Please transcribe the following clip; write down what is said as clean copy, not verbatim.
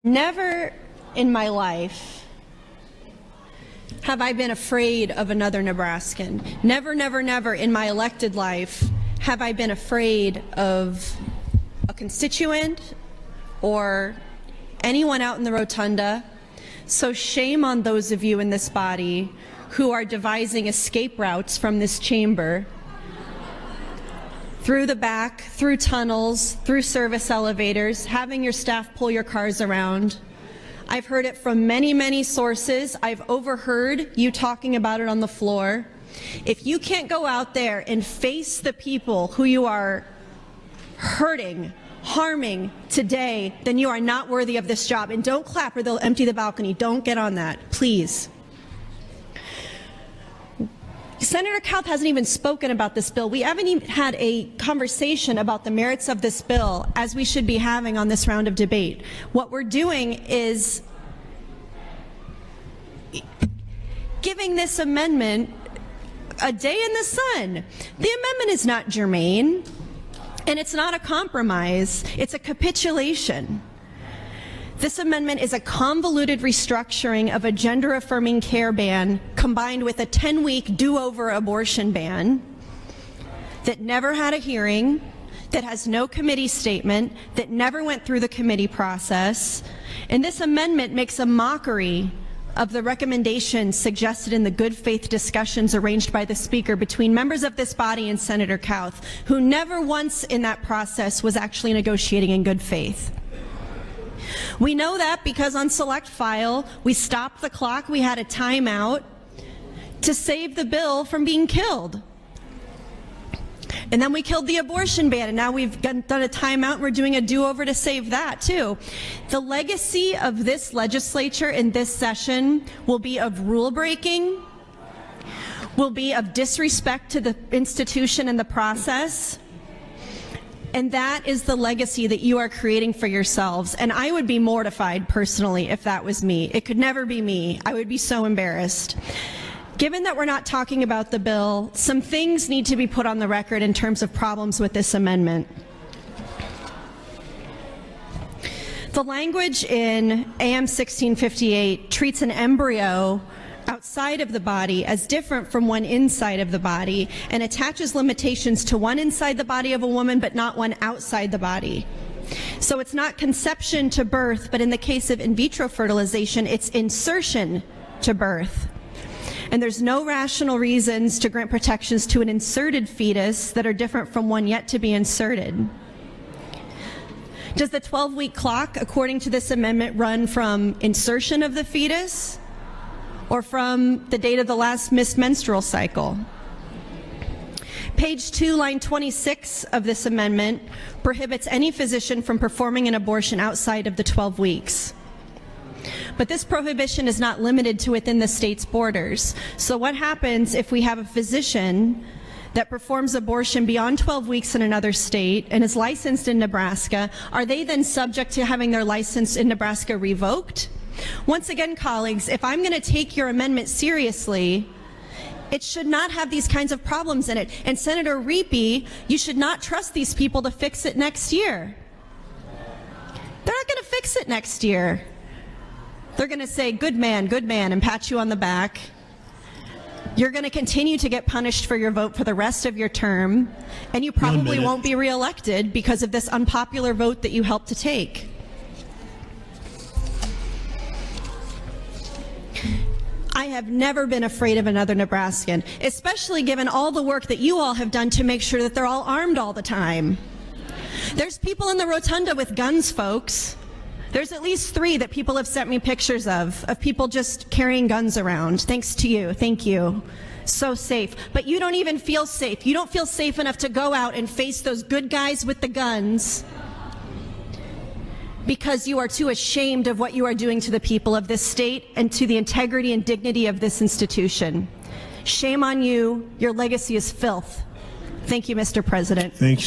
Never in my life have I been afraid of another Nebraskan. Never, never, never in my elected life have I been afraid of a constituent or anyone out in the rotunda. So shame on those of you in this body who are devising escape routes from this chamber, through the back, through tunnels, through service elevators, having your staff pull your cars around. I've heard it from many, many sources. I've overheard you talking about it on the floor. If you can't go out there and face the people who you are hurting, harming today, then you are not worthy of this job. And don't clap or they'll empty the balcony. Don't get on that, please. Senator Kauth hasn't even spoken about this bill. We haven't even had a conversation about the merits of this bill as we should be having on this round of debate. What we're doing is giving this amendment a day in the sun. The amendment is not germane, and it's not a compromise. It's a capitulation. This amendment is a convoluted restructuring of a gender-affirming care ban combined with a 10-week do-over abortion ban that never had a hearing, that has no committee statement, that never went through the committee process. And this amendment makes a mockery of the recommendations suggested in the good faith discussions arranged by the Speaker between members of this body and Senator Kauth, who never once in that process was actually negotiating in good faith. We know that because on select file, we stopped the clock, we had a timeout to save the bill from being killed. And then we killed the abortion ban, and now we've done a timeout, and we're doing a do-over to save that too. The legacy of this legislature in this session will be of rule breaking, will be of disrespect to the institution and the process. And that is the legacy that you are creating for yourselves. And I would be mortified personally if that was me. It could never be me. I would be so embarrassed. Given that we're not talking about the bill, some things need to be put on the record in terms of problems with this amendment. The language in AM 1658 treats an embryo outside of the body as different from one inside of the body and attaches limitations to one inside the body of a woman but not one outside the body. So it's not conception to birth, but in the case of in vitro fertilization, it's insertion to birth. And there's no rational reasons to grant protections to an inserted fetus that are different from one yet to be inserted. Does the 12-week clock, according to this amendment, run from insertion of the fetus or from the date of the last missed menstrual cycle? Page 2, line 26 of this amendment prohibits any physician from performing an abortion outside of the 12 weeks. But this prohibition is not limited to within the state's borders. So what happens if we have a physician that performs abortion beyond 12 weeks in another state and is licensed in Nebraska? Are they then subject to having their license in Nebraska revoked? Once again, colleagues, if I'm going to take your amendment seriously, it should not have these kinds of problems in it. And Senator Reapy, you should not trust these people to fix it next year. They're not going to fix it next year. They're going to say, good man, and pat you on the back. You're going to continue to get punished for your vote for the rest of your term, and you probably won't be reelected because of this unpopular vote that you helped to take. I have never been afraid of another Nebraskan, especially given all the work that you all have done to make sure that they're all armed all the time. There's people in the rotunda with guns, folks. There's at least 3 that people have sent me pictures of people just carrying guns around. Thanks to you. Thank you. So safe. But you don't even feel safe. You don't feel safe enough to go out and face those good guys with the guns because you are too ashamed of what you are doing to the people of this state and to the integrity and dignity of this institution. Shame on you. Your legacy is filth. Thank you, Mr. President. Thank you.